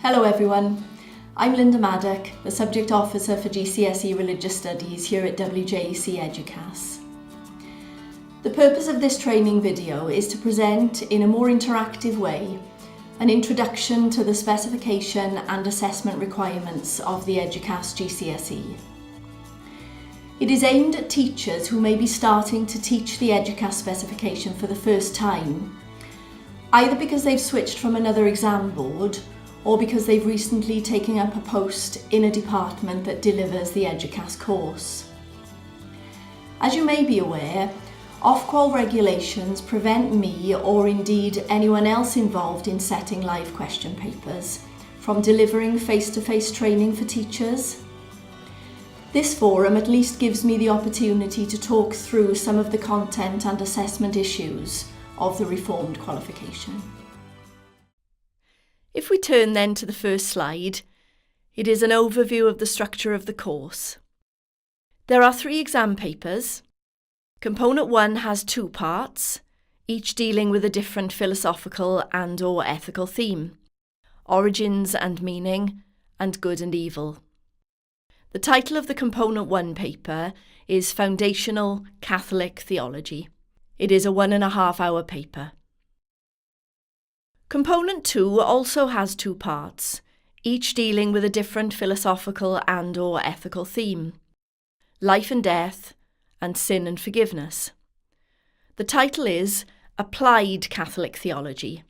Hello everyone, I'm Lynda Maddock, the Subject Officer for GCSE Religious Studies here at WJEC Eduqas. The purpose of this training video is to present in a more interactive way an introduction to the specification and assessment requirements of the Eduqas GCSE. It is aimed at teachers who may be starting to teach the Eduqas specification for the first time, either because they've switched from another exam board or because they've recently taken up a post in a department that delivers the Eduqas course. As you may be aware, Ofqual regulations prevent me, or indeed anyone else involved in setting live question papers, from delivering face-to-face training for teachers. This forum at least gives me the opportunity to talk through some of the content and assessment issues of the reformed qualification. If we turn then to the first slide, it is an overview of the structure of the course. There are 3 exam papers. Component 1 has 2 parts, each dealing with a different philosophical and/or ethical theme: origins and meaning, and good and evil. The title of the Component 1 paper is Foundational Catholic Theology. It is a 1.5-hour paper. Component 2 also has 2 parts, each dealing with a different philosophical and/or ethical theme: life and death, and sin and forgiveness. The title is Applied Catholic Theology.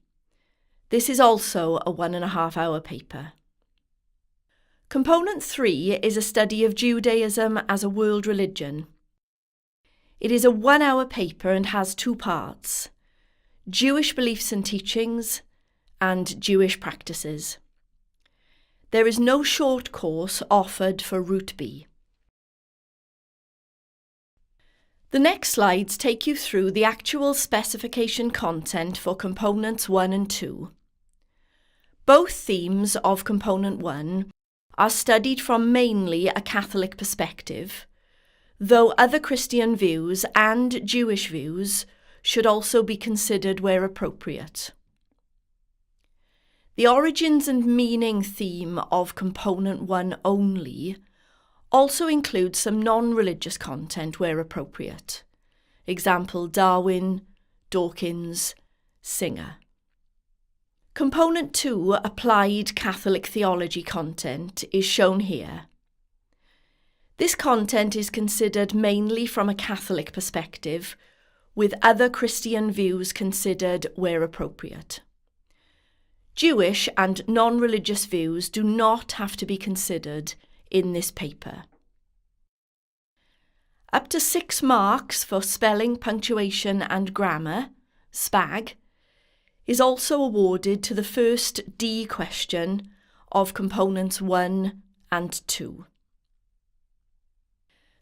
This is also a 1.5-hour paper. Component 3 is a study of Judaism as a world religion. It is a 1-hour paper and has 2 parts: Jewish beliefs and teachings, and Jewish practices. There is no short course offered for Route B. The next slides take you through the actual specification content for Components 1 and 2. Both themes of Component 1 are studied from mainly a Catholic perspective, though other Christian views and Jewish views should also be considered where appropriate. The origins and meaning theme of Component 1 only also includes some non-religious content where appropriate. Example: Darwin, Dawkins, Singer. Component 2, Applied Catholic Theology content, is shown here. This content is considered mainly from a Catholic perspective, with other Christian views considered where appropriate. Jewish and non-religious views do not have to be considered in this paper. Up to 6 marks for spelling, punctuation and grammar, SPAG, is also awarded to the first D question of Components 1 and 2.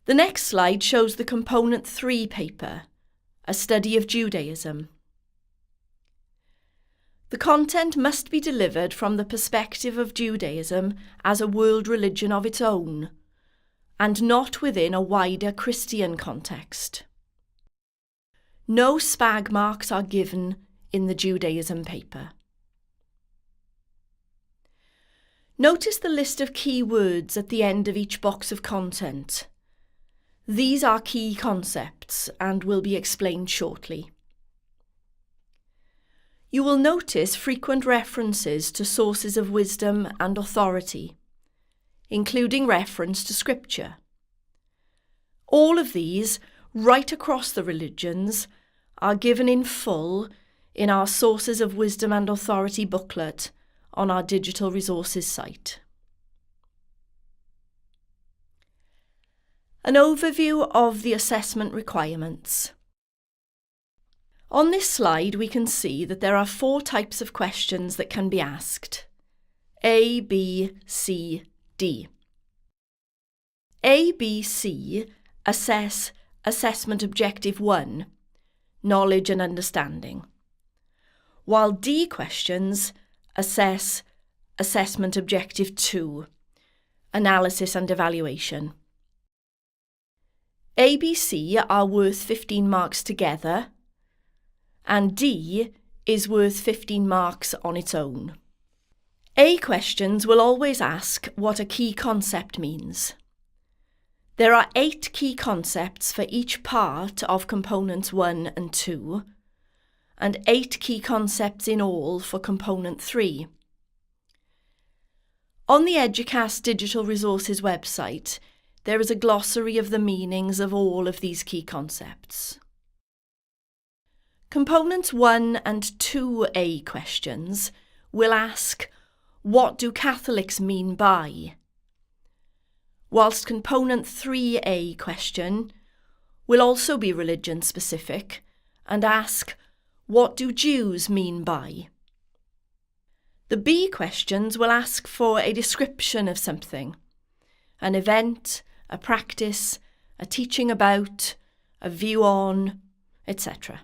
The next slide shows the Component 3 paper, a study of Judaism. The content must be delivered from the perspective of Judaism as a world religion of its own, and not within a wider Christian context. No SPAG marks are given in the Judaism paper. Notice the list of key words at the end of each box of content. These are key concepts and will be explained shortly. You will notice frequent references to sources of wisdom and authority, including reference to Scripture. All of these, right across the religions, are given in full in our Sources of Wisdom and Authority booklet on our digital resources site. An overview of the assessment requirements. On this slide, we can see that there are 4 types of questions that can be asked: A, B, C, D. A, B, C assess Assessment Objective 1, Knowledge and Understanding, while D questions assess Assessment Objective 2, Analysis and Evaluation. A, B, C are worth 15 marks together, and D is worth 15 marks on its own. A questions will always ask what a key concept means. There are 8 key concepts for each part of components 1 and 2, and 8 key concepts in all for component 3. On the Eduqas Digital Resources website, there is a glossary of the meanings of all of these key concepts. Components 1 and 2A questions will ask, what do Catholics mean by? Whilst component 3A question will also be religion specific and ask, what do Jews mean by? The B questions will ask for a description of something, an event, a practice, a teaching about, a view on, etc.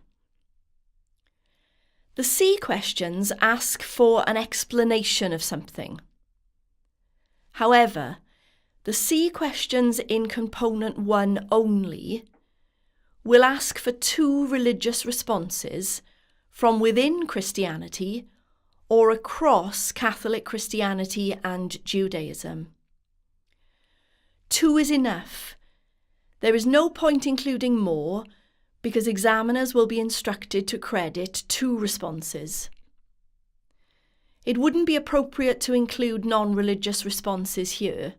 The C questions ask for an explanation of something. However, the C questions in component 1 only will ask for 2 religious responses from within Christianity or across Catholic Christianity and Judaism. 2 is enough. There is no point including more because examiners will be instructed to credit 2 responses. It wouldn't be appropriate to include non-religious responses here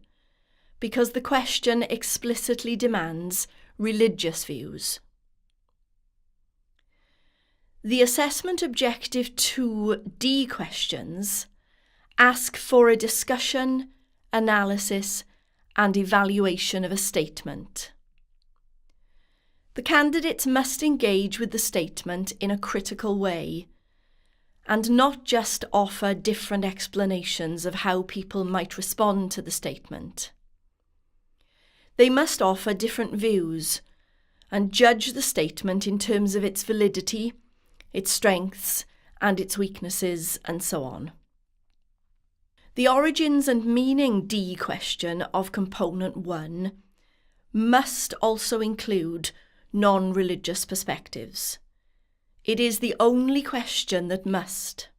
because the question explicitly demands religious views. The Assessment Objective 2D questions ask for a discussion, analysis, and evaluation of a statement. The candidates must engage with the statement in a critical way and not just offer different explanations of how people might respond to the statement. They must offer different views and judge the statement in terms of its validity, its strengths, and its weaknesses, and so on. The origins and meaning D question of component 1 must also include non-religious perspectives. It is the only question that must.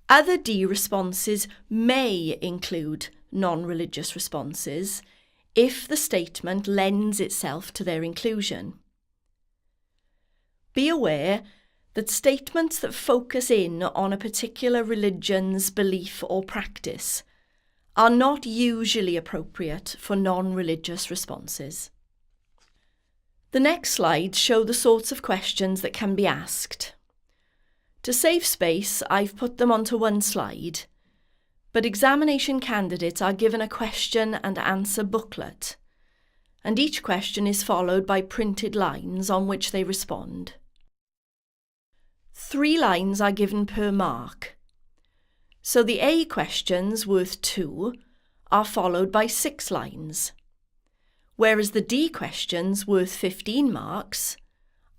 Other D responses may include non-religious responses if the statement lends itself to their inclusion. Be aware that statements that focus in on a particular religion's belief or practice are not usually appropriate for non-religious responses. The next slides show the sorts of questions that can be asked. To save space, I've put them onto one slide, but examination candidates are given a question and answer booklet, and each question is followed by printed lines on which they respond. 3 lines are given per mark, so the A questions worth 2 are followed by 6 lines, whereas the D questions worth 15 marks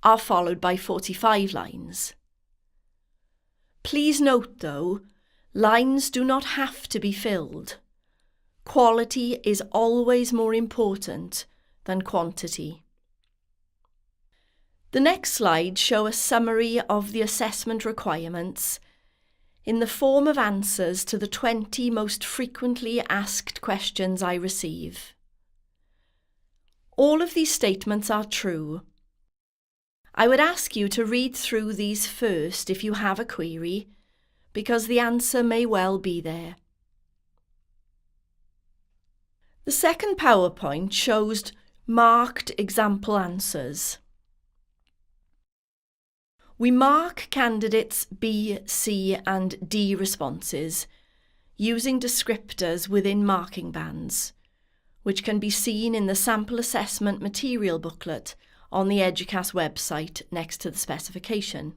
are followed by 45 lines. Please note though, lines do not have to be filled. Quality is always more important than quantity. The next slides show a summary of the assessment requirements in the form of answers to the 20 most frequently asked questions I receive. All of these statements are true. I would ask you to read through these first if you have a query, because the answer may well be there. The second PowerPoint shows marked example answers. We mark candidates' B, C and D responses using descriptors within marking bands, which can be seen in the sample assessment material booklet on the Eduqas website next to the specification.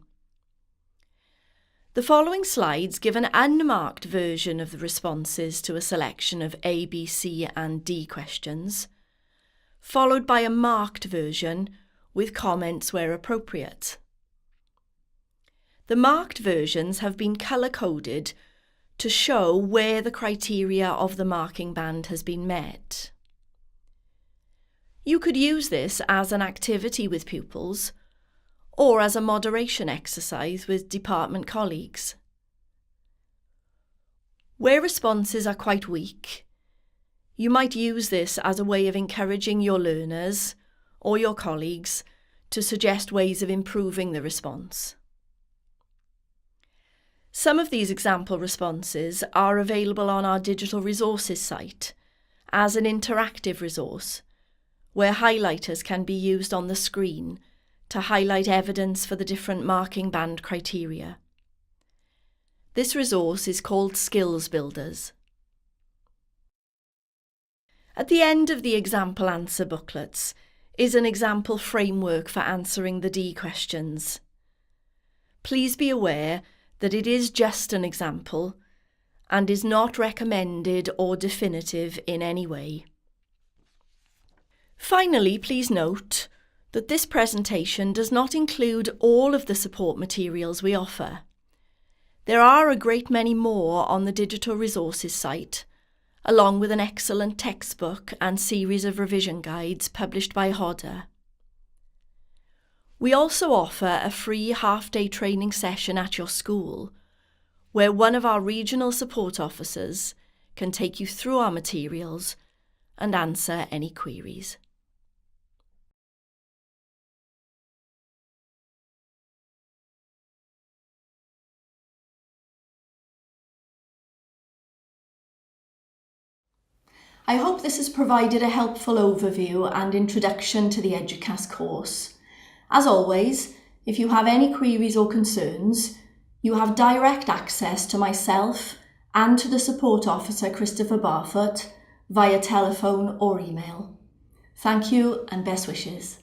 The following slides give an unmarked version of the responses to a selection of A, B, C and D questions, followed by a marked version with comments where appropriate. The marked versions have been colour-coded to show where the criteria of the marking band has been met. You could use this as an activity with pupils or as a moderation exercise with department colleagues. Where responses are quite weak, you might use this as a way of encouraging your learners or your colleagues to suggest ways of improving the response. Some of these example responses are available on our digital resources site as an interactive resource, where highlighters can be used on the screen to highlight evidence for the different marking band criteria. This resource is called Skills Builders. At the end of the example answer booklets is an example framework for answering the D questions. Please be aware that it is just an example and is not recommended or definitive in any way. Finally, please note that this presentation does not include all of the support materials we offer. There are a great many more on the digital resources site, along with an excellent textbook and series of revision guides published by Hodder. We also offer a free half-day training session at your school, where one of our regional support officers can take you through our materials and answer any queries. I hope this has provided a helpful overview and introduction to the Eduqas course. As always, if you have any queries or concerns, you have direct access to myself and to the support officer Christopher Barfoot via telephone or email. Thank you and best wishes.